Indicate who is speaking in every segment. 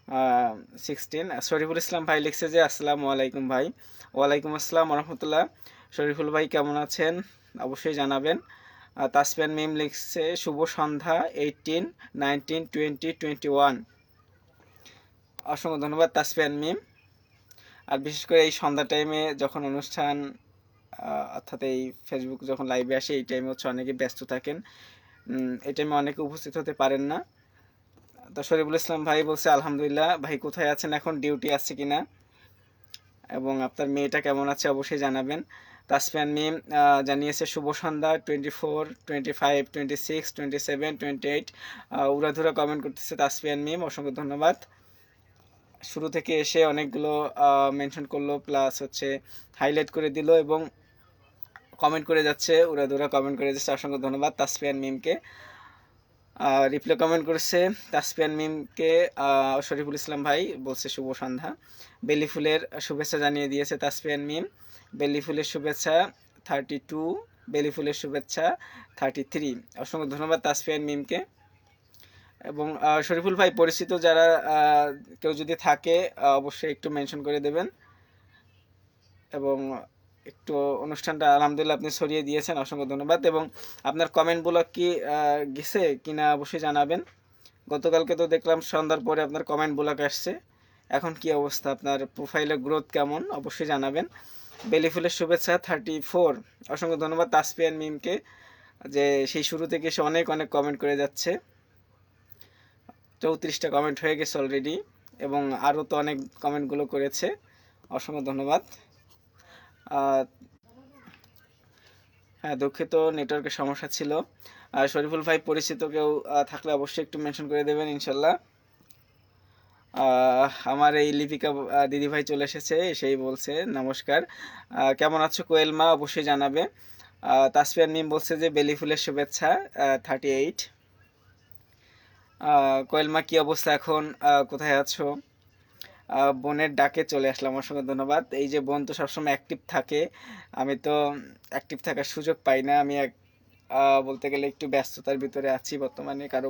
Speaker 1: 16। শরীফুল ইসলাম ভাই লিখছে যে আসসালামু আলাইকুম ভাই। ওয়ালাইকুম আসসালাম রহমতুল্লাহ। শরীফুল ভাই কেমন আছেন অবশ্যই জানাবেন। তাসফিয়ান মিম লিখছে শুভ সন্ধ্যা 18, 19, 20, 21। অসংখ্য ধন্যবাদ তাসফিয়ান মিম। আর বিশেষ করে এই সন্ধ্যা টাইমে যখন অনুষ্ঠান অর্থাৎ এই ফেসবুক যখন লাইভে আসে এই টাইমে হচ্ছে অনেকে ব্যস্ত থাকেন, এই টাইমে অনেকে উপস্থিত হতে পারেন না। তো শরীফুল ইসলাম ভাই বলছে আলহামদুলিল্লাহ। ভাই কোথায় আছেন এখন, ডিউটি আছে কিনা, এবং আপনার মেয়েটা কেমন আছে অবশ্যই জানাবেন। তাসফিয়ান মিম জানিয়েছে শুভ সন্ধ্যা 24, 25, 26, 27, 28। উড়াধুরা কমেন্ট করতেছে তাসফিয়ান মিম, অসংখ্য ধন্যবাদ। শুরু থেকে এসে অনেকগুলো মেনশন করলো, প্লাস হচ্ছে হাইলাইট করে দিল এবং কমেন্ট করে যাচ্ছে, উড়াধুরা কমেন্ট করে যাচ্ছে। অসংখ্য ধন্যবাদ তাসফিয়ান মিমকে। রিপ্লে কমেন্ট করেছে তাসফিয়ান মিমকে শরীফুল ইসলাম ভাই, বলছে শুভ সন্ধ্যা। বেলি ফুলের শুভেচ্ছা জানিয়ে দিয়েছে তাসফিয়ান মিম। বেলি ফুলের শুভেচ্ছা 32, বেলি ফুলের শুভেচ্ছা 33। অসংখ্য ধন্যবাদ তাসফিয়ান মিমকে। এবং শরীফুল ভাই পরিচিত যারা কেউ যদি থাকে অবশ্যই একটু মেনশন করে দেবেন। এবং একটু অনুষ্ঠানটা আলহামদুলিল্লাহ আপনি ছড়িয়ে দিয়েছেন, অসংখ্য ধন্যবাদ। এবং আপনার কমেন্টগুলো কি গেছে কিনা অবশ্যই জানাবেন। গতকালকে তো দেখলাম সন্ধ্যার পরে আপনার কমেন্ট ব্লক আসছে, এখন কি অবস্থা, আপনার প্রোফাইলের গ্রোথ কেমন অবশ্যই জানাবেন। বেলি ফুলের শুভেচ্ছা 34। অসংখ্য ধন্যবাদ তাসফিয়ান মিমকে, যে সেই শুরু থেকে সে অনেক অনেক কমেন্ট করে যাচ্ছে। 34টা কমেন্ট হয়ে গেছে অলরেডি, এবং আরও তো অনেক কমেন্টগুলো করেছে, অসংখ্য ধন্যবাদ। হ্যাঁ দুঃখিত, নেটওয়ার্কের সমস্যা ছিল। শরীফুল ভাই পরিচিত কেউ থাকলে অবশ্যই একটু মেনশন করে দেবেন ইনশাল্লাহ। আমার এই লিপিকা দিদিভাই চলে এসেছে, সেই বলছে নমস্কার, কেমন আছো কোয়েল মা, অবশ্যই জানাবে। তাসফিয়ান মিম বলছে যে বেলি ফুলের শুভেচ্ছা 38। কোয়েল মা কি অবস্থা এখন, কোথায় আছো? বোনের ডাকে চলে আসলাম, অসংখ্য ধন্যবাদ। এই যে বোন তো সবসময় অ্যাক্টিভ থাকে, আমি তো অ্যাক্টিভ থাকার সুযোগ পাই না। আমি বলতে গেলে একটু ব্যস্ততার ভিতরে আছি বর্তমানে, কারো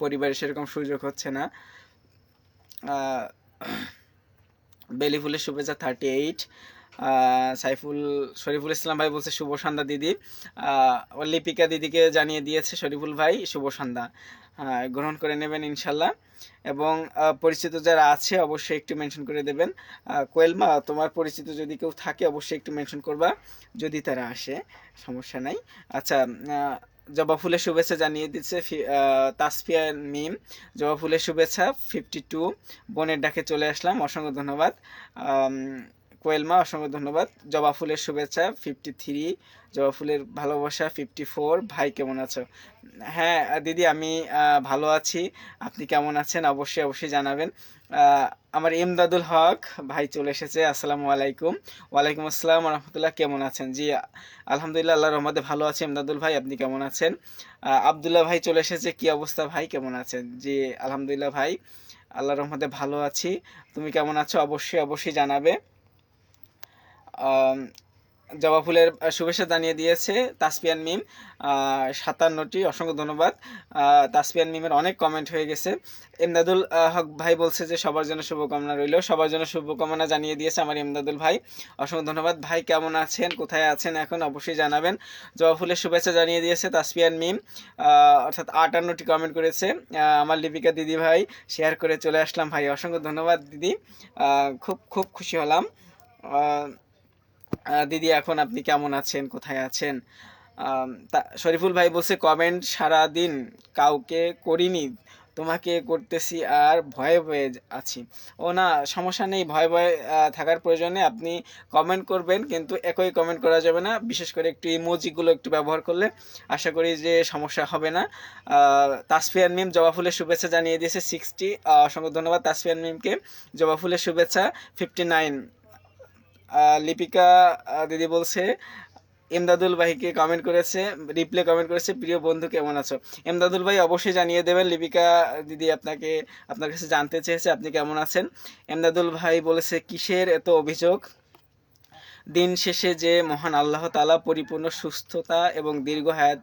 Speaker 1: পরিবারে সেরকম সুযোগ হচ্ছে না। বেলি ফুলের শুভেচ্ছা 38। শরীফুল ইসলাম ভাই বলছে শুভ সন্ধ্যা দিদি। লিপিকা দিদিকে জানিয়ে দিয়েছে শরীফুল ভাই শুভ সন্ধ্যা, গ্রহণ করে নেবেন ইনশাল্লাহ। এবং পরিচিত যারা আছে অবশ্যই একটু মেনশন করে দেবেন। কোয়েলমা তোমার পরিচিত যদি কেউ থাকে অবশ্যই একটু মেনশন করবা, যদি তারা আসে সমস্যা নাই। আচ্ছা, জবা ফুলের শুভেচ্ছা জানিয়ে দিচ্ছে তাসফিয়ান মিম। জবা ফুলের শুভেচ্ছা 52। বোনের ডাকে চলে আসলাম, অসংখ্য ধন্যবাদ। কোয়েলমা অসংখ্য ধন্যবাদ। জবা ফুলের শুভেচ্ছা 53। জবা ফুলের ভালোবাসা 54। ভাই কেমন আছো? হ্যাঁ দিদি আমি ভালো আছি, আপনি কেমন আছেন অবশ্যই অবশ্যই জানাবেন। আমার ইমদাদুল হক ভাই চলে এসেছে, আসসালামু আলাইকুম। ওয়ালাইকুম আসসালাম রহমতুল্লাহ, কেমন আছেন? জি আলহামদুলিল্লাহ আল্লাহর রহমতে ভালো আছি। ইমদাদুল ভাই আপনি কেমন আছেন? আবদুল্লাহ ভাই চলে এসেছে, কি অবস্থা ভাই, কেমন আছেন? জি আলহামদুলিল্লাহ ভাই আল্লাহর রহমতে ভালো আছি, তুমি কেমন আছো অবশ্যই অবশ্যই জানাবে। জবা ফুলের শুভেচ্ছা জানিয়ে দিয়েছে তাসফিয়ান মিম 57টি, অসংখ্য ধন্যবাদ। তাসফিয়ান মিমের অনেক কমেন্ট হয়ে গেছে। এমদাদুল হক ভাই বলছে যে সবার জন্য শুভকামনা রইল, সবার জন্য শুভকামনা জানিয়ে দিয়েছে আমার এমদাদুল ভাই, অসংখ্য ধন্যবাদ। ভাই কেমন আছেন, কোথায় আছেন এখন অবশ্যই জানাবেন। জবা ফুলের শুভেচ্ছা জানিয়ে দিয়েছে তাসফিয়ান মিম, অর্থাৎ 58টি কমেন্ট করেছে। আমার লিপিকা দিদি ভাই শেয়ার করে চলে আসলাম ভাই, অসংখ্য ধন্যবাদ দিদি, খুব খুব খুশি হলাম। দিদি এখন আপনি কেমন আছেন, কোথায় আছেন? শরীফুল ভাই বলছে কমেন্ট সারাদিন কাউকে করিনি, তোমাকে করতেছি আর ভয়ে ভয়ে আছি। ও না সমস্যা নেই, ভয়ে ভয়ে থাকার প্রয়োজনে আপনি কমেন্ট করবেন, কিন্তু একই কমেন্ট করা যাবে না, বিশেষ করে একটু ইমোজিগুলো একটু ব্যবহার করলে আশা করি যে সমস্যা হবে না। তাসফিয়ান মিম জবা ফুলের শুভেচ্ছা জানিয়ে দিয়েছে 60। অসংখ্য ধন্যবাদ তাসফিয়ান মিমকে। জবা ফুলের শুভেচ্ছা 59। লিপিকা দিদি বলছে এমদাদুল ভাইকে কমেন্ট করেছে, রিপ্লে কমেন্ট করেছে প্রিয় বন্ধু কেমন আছো। এমদাদুল ভাই অবশ্যই জানিয়ে দেবেন, লিপিকা দিদি আপনার কাছে জানতে চেয়েছে আপনি কেমন আছেন। এমদাদুল ভাই বলেছে কিসের এত অভিযোগ, দিন শেষে যে মহান আল্লাহ তাআলা পরিপূর্ণ সুস্থতা এবং দীর্ঘ হায়াত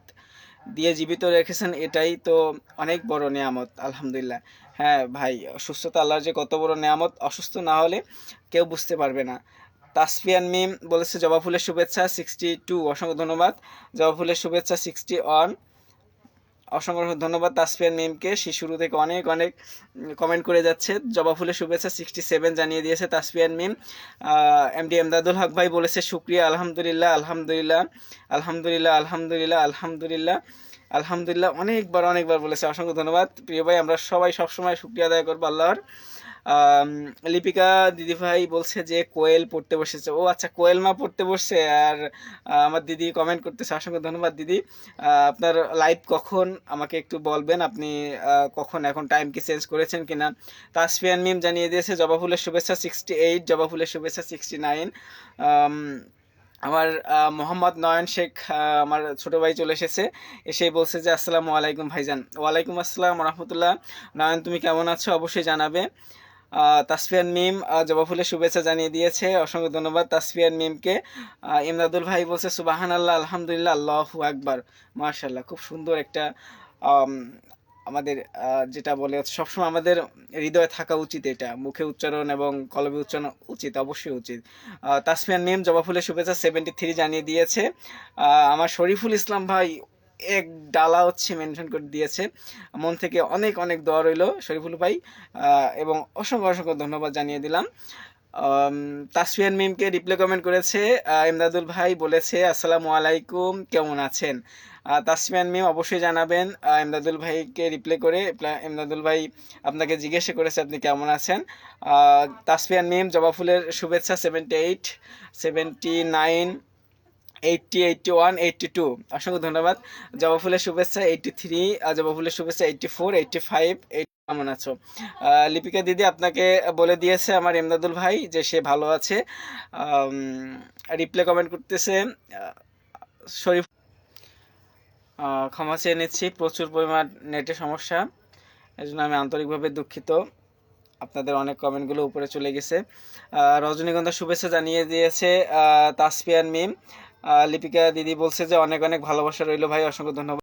Speaker 1: দিয়ে জীবিত রেখেছেন, এটাই তো অনেক বড় নিয়ামত আলহামদুলিল্লাহ। হ্যাঁ ভাই, সুস্থতা আল্লাহর যে কত বড় নেয়ামত, অসুস্থ না হলে কেউ বুঝতে পারবে না। তাসফিয়ান মিম বলেছে জবা ফুলের শুভেচ্ছা 62, অসংখ্য ধন্যবাদ। জবা ফুলের শুভেচ্ছা 61, অসংখ্য ধন্যবাদ তাসফিয়ান মিমকে। সে শুরু থেকে অনেক অনেক কমেন্ট করে যাচ্ছে। জবা ফুলের শুভেচ্ছা 67 জানিয়ে দিয়েছে তাসফিয়ান মিম। এমডি এমদাদুল হক ভাই বলেছে শুক্রিয়া, আলহামদুলিল্লাহ আলহামদুলিল্লাহ আলহামদুলিল্লাহ আলহামদুলিল্লাহ আলহামদুলিল্লাহ আলহামদুলিল্লাহ, অনেকবার বলেছে। অসংখ্য ধন্যবাদ প্রিয় ভাই, আমরা সবাই সবসময় শুক্রিয়া আদায় করবো আল্লাহর। লিপিকা দিদিভাই বলছে যে কোয়েল পড়তে বসেছে। ও আচ্ছা, কোয়েল মা পড়তে বসছে। আর আমার দিদি কমেন্ট করতেছে, অসংখ্য ধন্যবাদ দিদি। আপনার লাইভ কখন আমাকে একটু বলবেন, আপনি কখন, এখন টাইম কি চেঞ্জ করেছেন কিনা। তাসফিয়ান মিম জানিয়ে দিয়েছে জবা ফুলের শুভেচ্ছা 68, জবা ফুলের শুভেচ্ছা 69। আমার মোহাম্মদ নয়ন শেখ, আমার ছোট ভাই চলে এসেছে, এসেই বলছে যে আসসালামু আলাইকুম ভাইজান। ওয়ালাইকুম আসসালাম রহমতুল্লাহ। নয়ন তুমি কেমন আছো অবশ্যই জানাবে। তাসফিয়ান মিম জবা ফুলের শুভেচ্ছা জানিয়ে দিয়েছে, অসংখ্য ধন্যবাদ তাসফিয়ান মিমকে। ইমদাদুল ভাই বলছে সুবাহান আল্লাহ আলহামদুলিল্লাহ আল্লাহু আকবার, মাশাআল্লাহ। খুব সুন্দর একটা আমাদের যেটা বলে সবসময় আমাদের হৃদয়ে থাকা উচিত, এটা মুখে উচ্চারণ এবং কলবে উচ্চারণ উচিত, অবশ্যই উচিত। তাসফিয়ান মিম জবা ফুলের শুভেচ্ছা 73 জানিয়ে দিয়েছে। আমার শরীফুল ইসলাম ভাই এক ডালা হচ্ছে মেনশন করে দিয়েছে। মন থেকে অনেক অনেক দোয়া রইল শরীফুল ভাই, এবং অসংখ্য ধন্যবাদ জানিয়ে দিলাম। তাসফিয়ান মিমকে রিপ্লাই কমেন্ট করেছে ইমদাদুল ভাই, বলেছে আসসালামু আলাইকুম কেমন আছেন। তাসফিয়ান মিম অবশ্যই জানাবেন ইমদাদুল ভাইকে রিপ্লাই করে। ইমদাদুল ভাই আপনাকে জিজ্ঞাসা করেছে আপনি কেমন আছেন। তাসফিয়ান মিম জবা ফুলের শুভেচ্ছা 78, 79, 80, 81, 82, অসংখ্য ধন্যবাদ। জবা ফুলের শুভেচ্ছা 83, জবা ফুলের শুভেচ্ছা 84, 85। কেমন আছো? লিপিকা দিদি আপনাকে বলে দিয়েছে আমার এমদাদুল ভাই যে সে ভালো আছে। রিপ্লাই কমেন্ট করতেছে শরীফ। ক্ষমা চেয়ে নিচ্ছি, প্রচুর পরিমাণ নেটের সমস্যা, এই জন্য আমি আন্তরিকভাবে দুঃখিত। আপনাদের অনেক কমেন্টগুলো উপরে চলে গেছে। রজনীগন্ধা শুভেচ্ছা জানিয়ে দিয়েছে তাসফিয়ান মিম। লিপিকা দিদি বলছে যে অনেক অনেক ভালোবাসা রইল ভাই, অসংখ্য ধন্যবাদ।